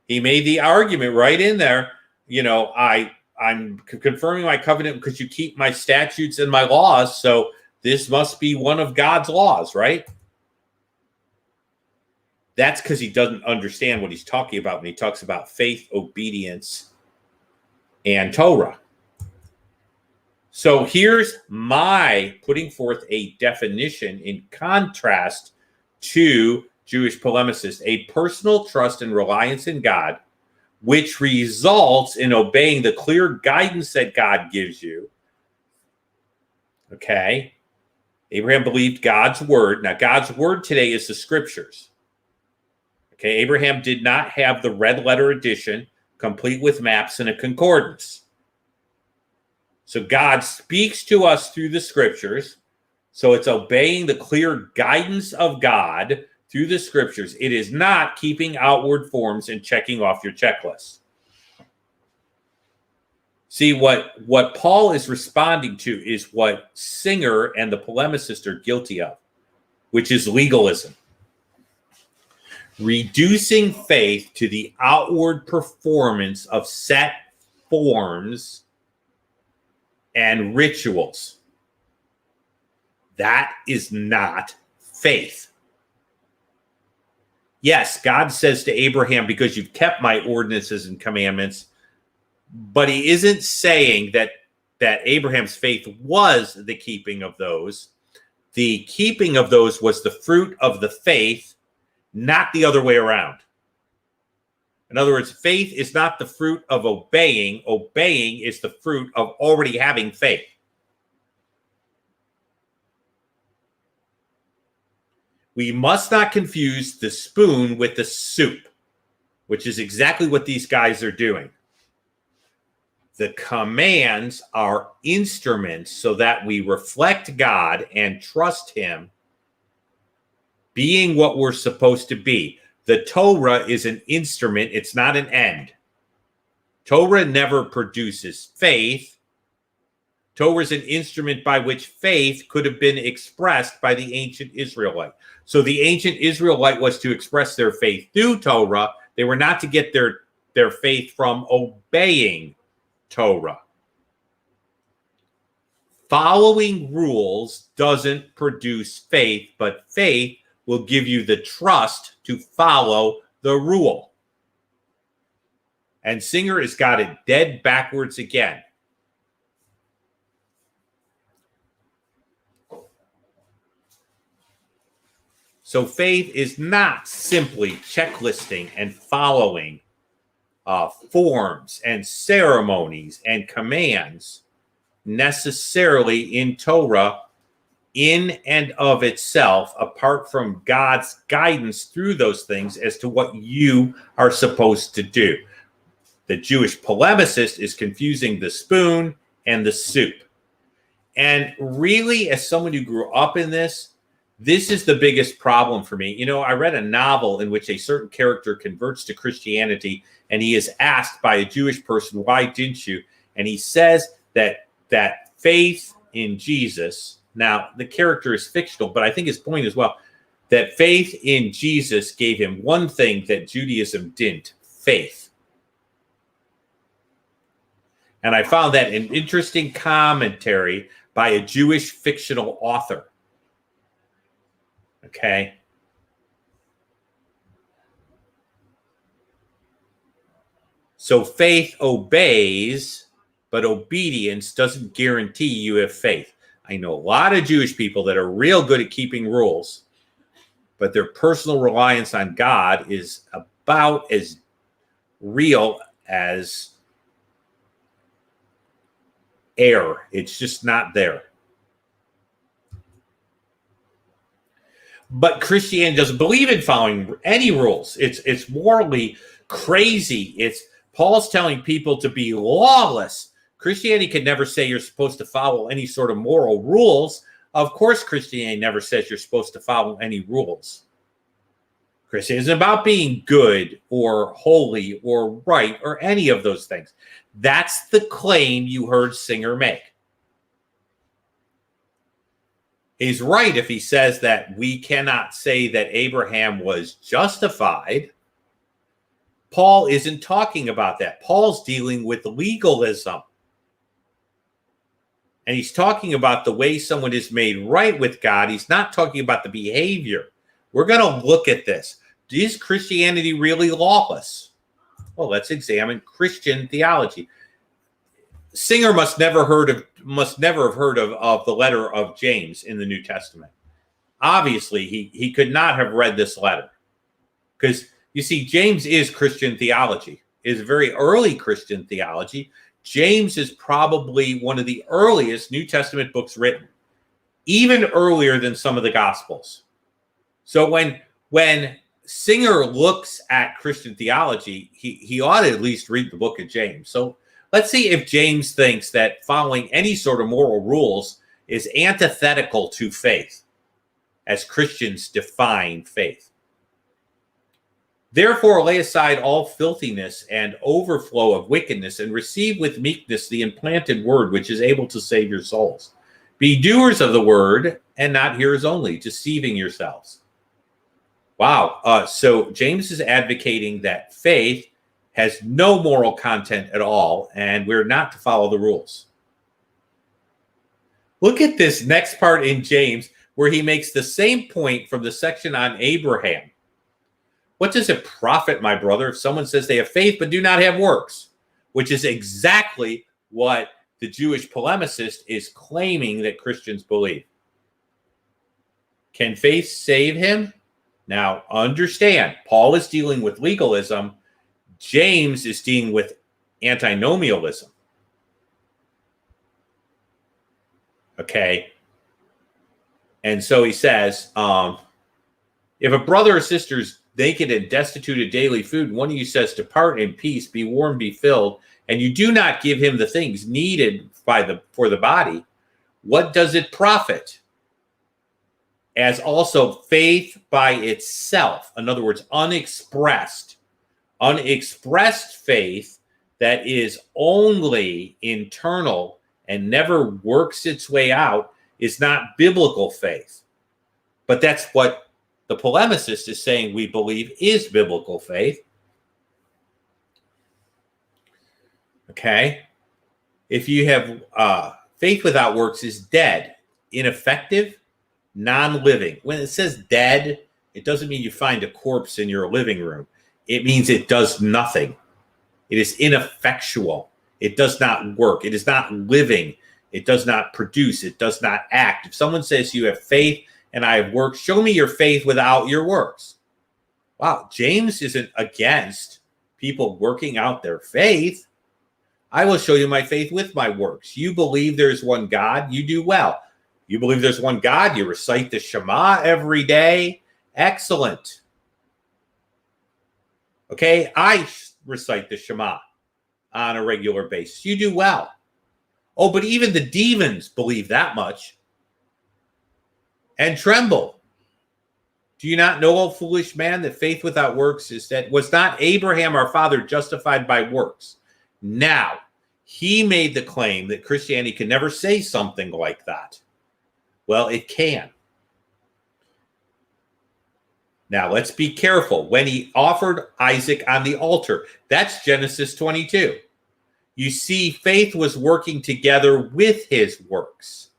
He made the argument right in there. I'm confirming my covenant because you keep my statutes and my laws. So this must be one of God's laws, right? That's because he doesn't understand what he's talking about when he talks about faith, obedience, and Torah. So here's my putting forth a definition in contrast to Jewish polemicists: a personal trust and reliance in God, which results in obeying the clear guidance that God gives you. Okay. Abraham believed God's word. Now, God's word today is the scriptures. Okay. Abraham did not have the red letter edition, complete with maps and a concordance. So God speaks to us through the scriptures. So it's obeying the clear guidance of God through the scriptures. It is not keeping outward forms and checking off your checklist. See, what Paul is responding to is what Singer and the polemicists are guilty of, which is legalism. Reducing faith to the outward performance of set forms and rituals. That is not faith. Yes, God says to Abraham, because you've kept my ordinances and commandments, but he isn't saying that Abraham's faith was the keeping of those. The keeping of those was the fruit of the faith, not the other way around. In other words, faith is not the fruit of obeying. Obeying is the fruit of already having faith. We must not confuse the spoon with the soup, which is exactly what these guys are doing. The commands are instruments so that we reflect God and trust him being what we're supposed to be. The Torah is an instrument. It's not an end. Torah never produces faith. Torah is an instrument by which faith could have been expressed by the ancient Israelite. So the ancient Israelite was to express their faith through Torah. They were not to get their faith from obeying Torah. Following rules doesn't produce faith, but faith will give you the trust to follow the rule. And Singer has got it dead backwards again. So faith is not simply checklisting and following forms and ceremonies and commands necessarily in Torah in and of itself, apart from God's guidance through those things as to what you are supposed to do. The Jewish polemicist is confusing the spoon and the soup. And really, as someone who grew up in this, This is the biggest problem for me. I read a novel in which a certain character converts to Christianity, and he is asked by a Jewish person, why didn't you? And he says that faith in Jesus, now the character is fictional, but I think his point is, well, that faith in Jesus gave him one thing that Judaism didn't: faith. And I found that an interesting commentary by a Jewish fictional author. Okay. So faith obeys, but obedience doesn't guarantee you have faith. I know a lot of Jewish people that are real good at keeping rules, but their personal reliance on God is about as real as air. It's just not there. But Christianity doesn't believe in following any rules. It's morally crazy. Paul's telling people to be lawless. Christianity can never say you're supposed to follow any sort of moral rules. Of course, Christianity never says you're supposed to follow any rules. Christianity isn't about being good or holy or right or any of those things. That's the claim you heard Singer make. He's right if he says that we cannot say that Abraham was justified. Paul isn't talking about that. Paul's dealing with legalism. And he's talking about the way someone is made right with God. He's not talking about the behavior. We're going to look at this. Is Christianity really lawless? Well, let's examine Christian theology. Singer must never have heard of the letter of James in the New Testament. Obviously, he could not have read this letter, because you see, James is Christian theology, is very early Christian theology. James is probably one of the earliest New Testament books written, even earlier than some of the Gospels. So when Singer looks at Christian theology, he ought to at least read the book of James. So let's see if James thinks that following any sort of moral rules is antithetical to faith, as Christians define faith. Therefore, lay aside all filthiness and overflow of wickedness, and receive with meekness the implanted word, which is able to save your souls. Be doers of the word, and not hearers only, deceiving yourselves. Wow. So James is advocating that faith has no moral content at all, and we're not to follow the rules. Look at this next part in James, where he makes the same point from the section on Abraham. What does it profit, my brother, if someone says they have faith but do not have works? Which is exactly what the Jewish polemicist is claiming that Christians believe. Can faith save him? Now, understand, Paul is dealing with legalism. James is dealing with antinomialism. Okay. And so he says, if a brother or sister is naked and destitute of daily food, one of you says, depart in peace, be warm, be filled, and you do not give him the things needed for the body, what does it profit? As also faith by itself, in other words, unexpressed faith that is only internal and never works its way out is not biblical faith. But that's what the polemicist is saying we believe is biblical faith. Okay? If you have faith without works is dead, ineffective, non-living. When it says dead, it doesn't mean you find a corpse in your living room. It means it does nothing. It is ineffectual. It does not work. It is not living. It does not produce. It does not act. If someone says you have faith and I have works, show me your faith without your works. Wow, James isn't against people working out their faith. I will show you my faith with my works. You believe there's one God, you do well. You believe there's one God, you recite the Shema every day. Excellent. Okay, I recite the Shema on a regular basis. You do well. Oh, but even the demons believe that much and tremble. Do you not know, O foolish man, that faith without works is dead? Was not Abraham our father justified by works? Now, he made the claim that Christianity can never say something like that. Well, it can. Now, let's be careful. When he offered Isaac on the altar, that's Genesis 22. You see, faith was working together with his works.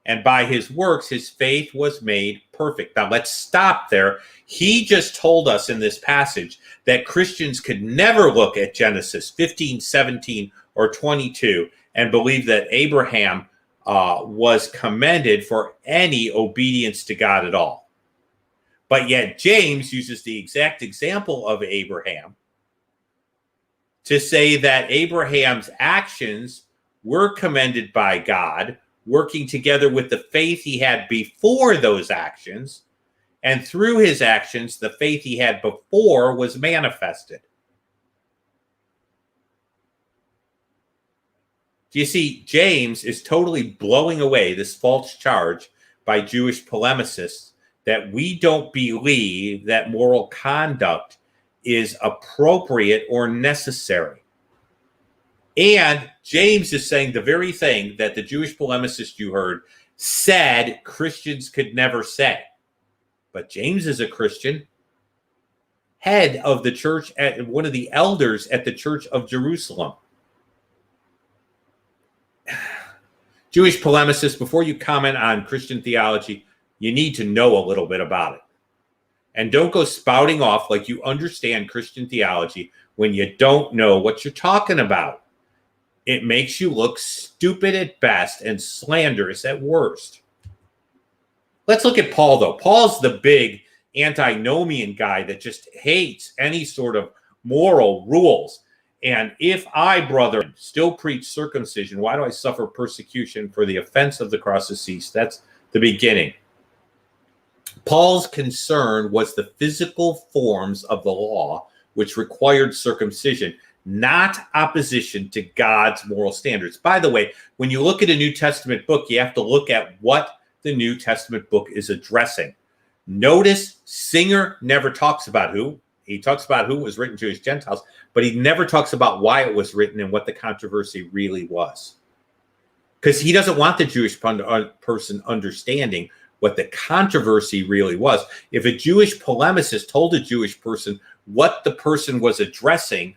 And by his works, his faith was made perfect. Now, let's stop there. He just told us in this passage that Christians could never look at Genesis 15, 17, or 22 and believe that Abraham was commended for any obedience to God at all. But yet, James uses the exact example of Abraham to say that Abraham's actions were commended by God, working together with the faith he had before those actions, and through his actions, the faith he had before was manifested. Do you see, James is totally blowing away this false charge by Jewish polemicists that we don't believe that moral conduct is appropriate or necessary. And James is saying the very thing that the Jewish polemicist you heard said Christians could never say. But James is a Christian, head of the church, one of the elders at the Church of Jerusalem. Jewish polemicists, before you comment on Christian theology, you need to know a little bit about it. And don't go spouting off like you understand Christian theology when you don't know what you're talking about. It makes you look stupid at best and slanderous at worst. Let's look at Paul, though. Paul's the big antinomian guy that just hates any sort of moral rules. And if I, brother, still preach circumcision, why do I suffer persecution? For the offense of the cross has ceased. That's the beginning. Paul's concern was the physical forms of the law, which required circumcision, not opposition to God's moral standards. By the way, when you look at a New Testament book, you have to look at what the New Testament book is addressing. Notice Singer never talks about who. He talks about who was written to his Gentiles, but he never talks about why it was written and what the controversy really was. Because he doesn't want the Jewish person understanding what the controversy really was. If a Jewish polemicist told a Jewish person what the person was addressing,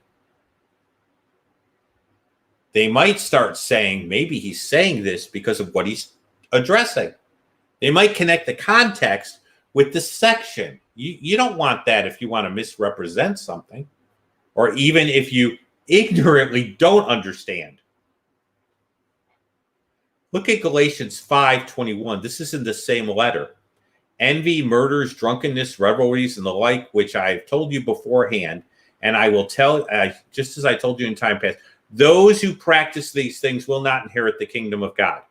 they might start saying, maybe he's saying this because of what he's addressing. They might connect the context with the section. You don't want that if you want to misrepresent something, or even if you ignorantly don't understand. Look at Galatians 5:21. This is in the same letter. Envy, murders, drunkenness, revelries, and the like, which I have told you beforehand, and I will tell, just as I told you in time past, those who practice these things will not inherit the kingdom of God.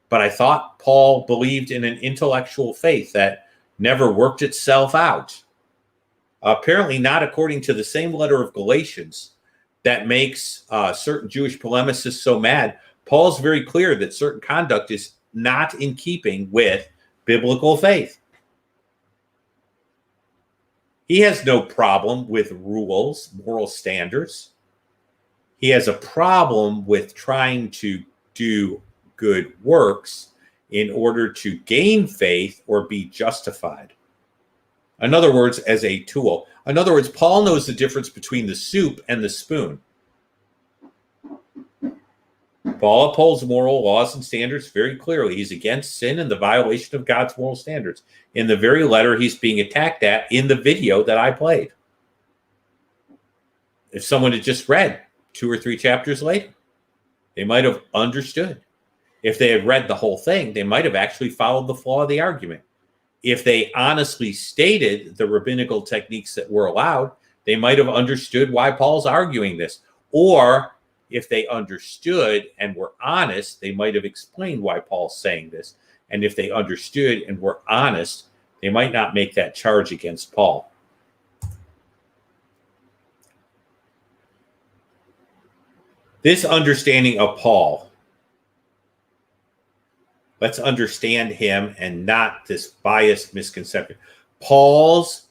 But I thought Paul believed in an intellectual faith that never worked itself out. Apparently not according to the same letter of Galatians that makes certain Jewish polemicists so mad. Paul's very clear that certain conduct is not in keeping with biblical faith. He has no problem with rules, moral standards. He has a problem with trying to do good works in order to gain faith or be justified. In other words, as a tool. In other words, Paul knows the difference between the soup and the spoon. Paul upholds moral laws and standards very clearly. He's against sin and the violation of God's moral standards. In the very letter he's being attacked at in the video that I played. If someone had just read 2 or 3 chapters later, they might have understood. If they had read the whole thing, they might have actually followed the flaw of the argument. If they honestly stated the rabbinical techniques that were allowed, they might have understood why Paul's arguing this. Or if they understood and were honest, they might have explained why Paul's saying this. And if they understood and were honest, they might not make that charge against Paul. This understanding of Paul, let's understand him and not this biased misconception. Paul's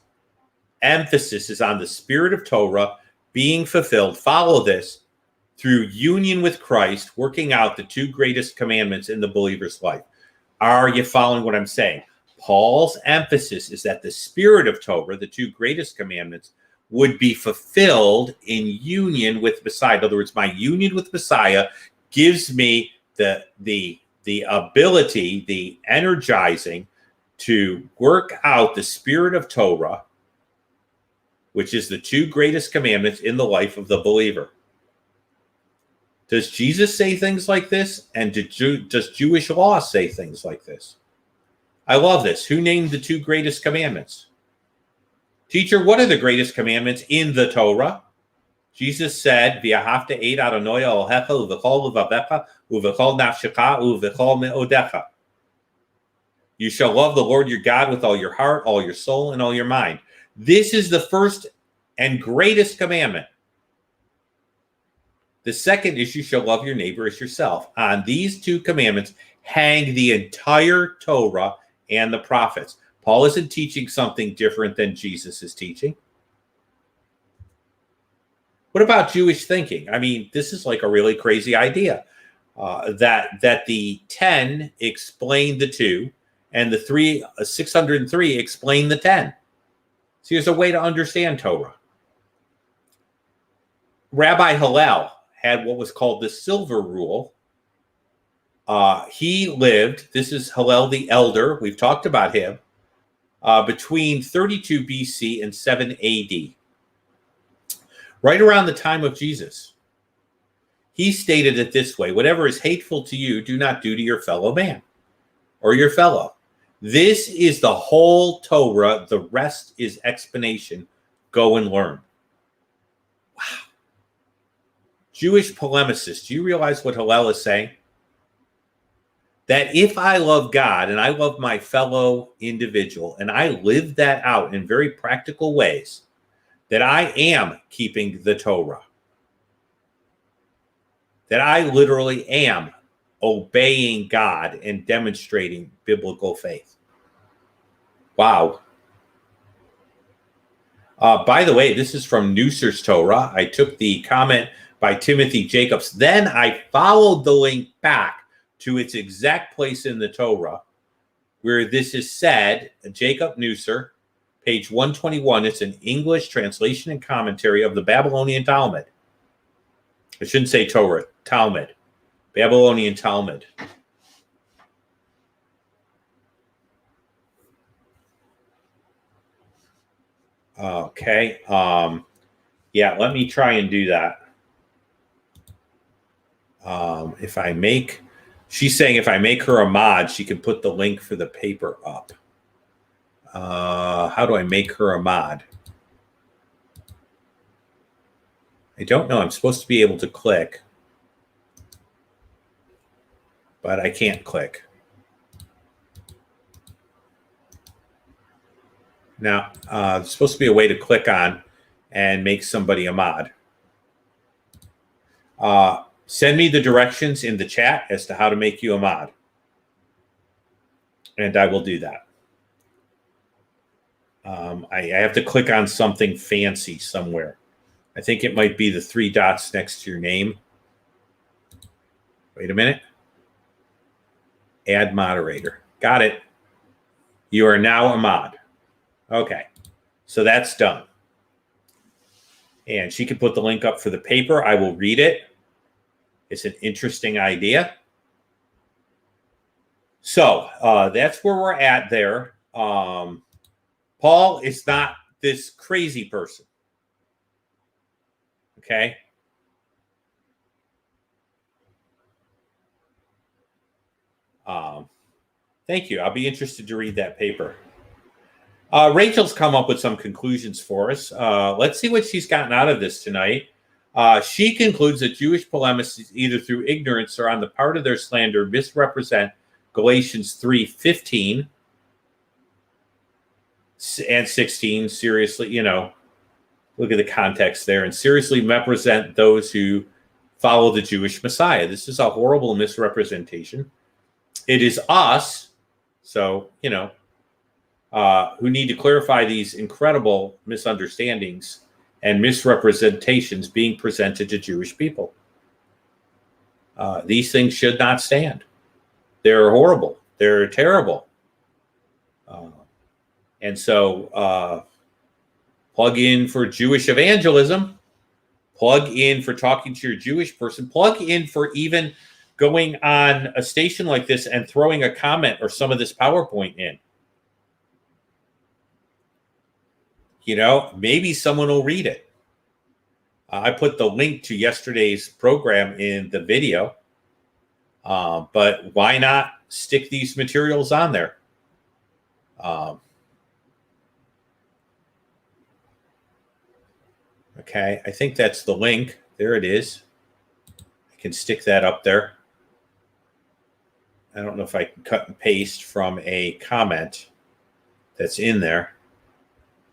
emphasis is on the spirit of Torah being fulfilled. Follow this through union with Christ, working out the two greatest commandments in the believer's life. Are you following what I'm saying? Paul's emphasis is that the spirit of Torah, the two greatest commandments, would be fulfilled in union with Messiah. In other words, my union with Messiah gives me the ability, the energizing to work out the spirit of Torah, which is the two greatest commandments in the life of the believer. Does Jesus say things like this? And does Jewish law say things like this? I love this. Who named the two greatest commandments? Teacher, what are the greatest commandments in the Torah? Jesus said, V'ahavta et Adonai Elohecha u'v'chol levavecha u'v'chol nafshecha u'v'chol me'odecha. You shall love the Lord your God with all your heart, all your soul, and all your mind. This is the first and greatest commandment. The second is you shall love your neighbor as yourself. On these two commandments hang the entire Torah and the prophets. Paul isn't teaching something different than Jesus is teaching. What about Jewish thinking? I mean, this is like a really crazy idea that the 10 explain the 2 and the 603 explain the 10. So here's a way to understand Torah. Rabbi Hillel had what was called the silver rule. He lived, this is Hillel the Elder, we've talked about him, between 32 BC and 7 AD. Right around the time of Jesus. He stated it this way: whatever is hateful to you, do not do to your fellow man or your fellow. This is the whole Torah. The rest is explanation. Go and learn. Wow. Jewish polemicists, do you realize what Hillel is saying? That if I love God and I love my fellow individual and I live that out in very practical ways, that I am keeping the Torah. That I literally am obeying God and demonstrating biblical faith. Wow. By the way, this is from Nusser's Torah. I took the comment by Timothy Jacobs. Then I followed the link back to its exact place in the Torah where this is said. Jacob Nusser, page 121. It's an English translation and commentary of the Babylonian Talmud. I shouldn't say Torah, Talmud. Babylonian Talmud. Okay. Yeah, let me try and do that. She's saying if I make her a mod, she can put the link for the paper up. How do I make her a mod? I don't know. I'm supposed to be able to click, but I can't click. Now, there's supposed to be a way to click on and make somebody a mod. Send me the directions in the chat as to how to make you a mod, and I will do that. I have to click on something fancy somewhere. I think it might be the 3 dots next to your name. Wait a minute. Add moderator. Got it. You are now a mod. Okay. So that's done. And she can put the link up for the paper. I will read it. It's an interesting idea. So that's where we're at there. Paul is not this crazy person. Okay. Thank you. I'll be interested to read that paper. Rachel's come up with some conclusions for us. Let's see what she's gotten out of this tonight. She concludes that Jewish polemicists, either through ignorance or on the part of their slander, misrepresent Galatians 3:15 and 16. Seriously, look at the context there, and seriously represent those who follow the Jewish Messiah. This is a horrible misrepresentation. It is us. So, who need to clarify these incredible misunderstandings and misrepresentations being presented to Jewish people. These things should not stand. They're horrible. They're terrible. And so plug in for Jewish evangelism, plug in for talking to your Jewish person, plug in for even going on a station like this and throwing a comment or some of this PowerPoint in. You know, maybe someone will read it. I put the link to yesterday's program in the video, but why not stick these materials on there? Okay, I think that's the link. There it is. I can stick that up there. I don't know if I can cut and paste from a comment that's in there,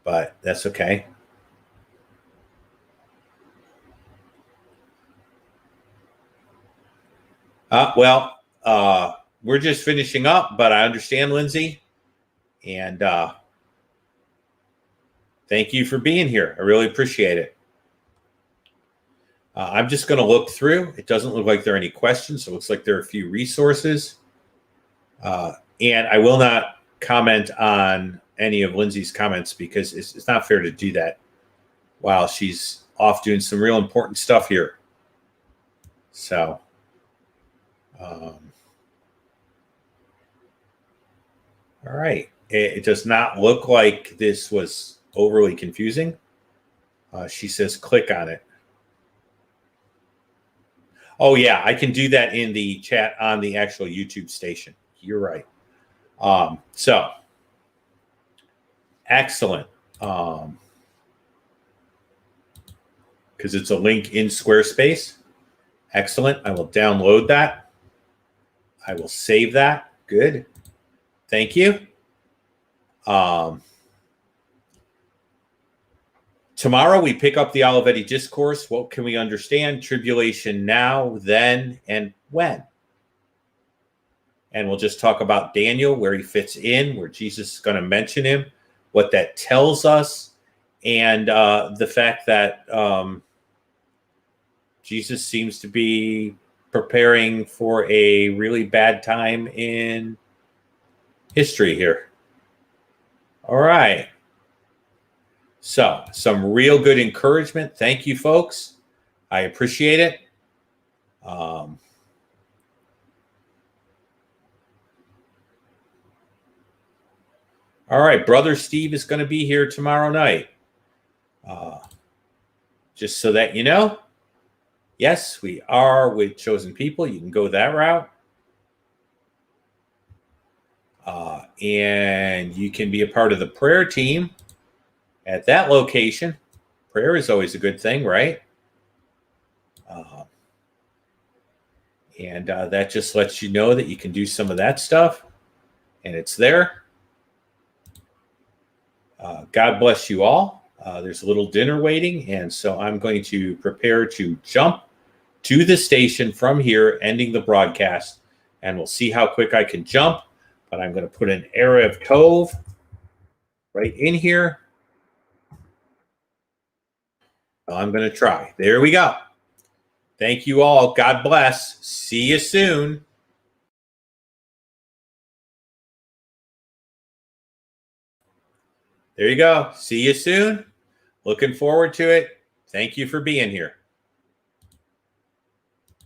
but that's okay. We're just finishing up, but I understand, Lindsay, and thank you for being here. I really appreciate it. I'm just going to look through. It doesn't look like there are any questions. It looks like there are a few resources. And I will not comment on any of Lindsay's comments because it's not fair to do that while she's off doing some real important stuff here. So, all right. It does not look like this was overly confusing. She says, click on it. Oh, yeah, I can do that in the chat on the actual YouTube station. You're right. So, excellent. Because it's a link in Squarespace. Excellent. I will download that. I will save that. Good. Thank you. Tomorrow we pick up the Olivetti Discourse. What can we understand? Tribulation now, then, and when. And we'll just talk about Daniel, where he fits in, where Jesus is going to mention him, what that tells us, and the fact that Jesus seems to be preparing for a really bad time in history here. All right. So, some real good encouragement. Thank you, folks. I appreciate it. All right, Brother Steve is going to be here tomorrow night. Just so that you know, yes, we are with Chosen People. You can go that route. And you can be a part of the prayer team at that location. Prayer is always a good thing, right? And that just lets you know that you can do some of that stuff. And it's there. God bless you all. There's a little dinner waiting. And so I'm going to prepare to jump to the station from here, ending the broadcast. And we'll see how quick I can jump. But I'm going to put an Erev Tov right in here. I'm going to try. There we go. Thank you all. God bless. See you soon. There you go. See you soon. Looking forward to it. Thank you for being here.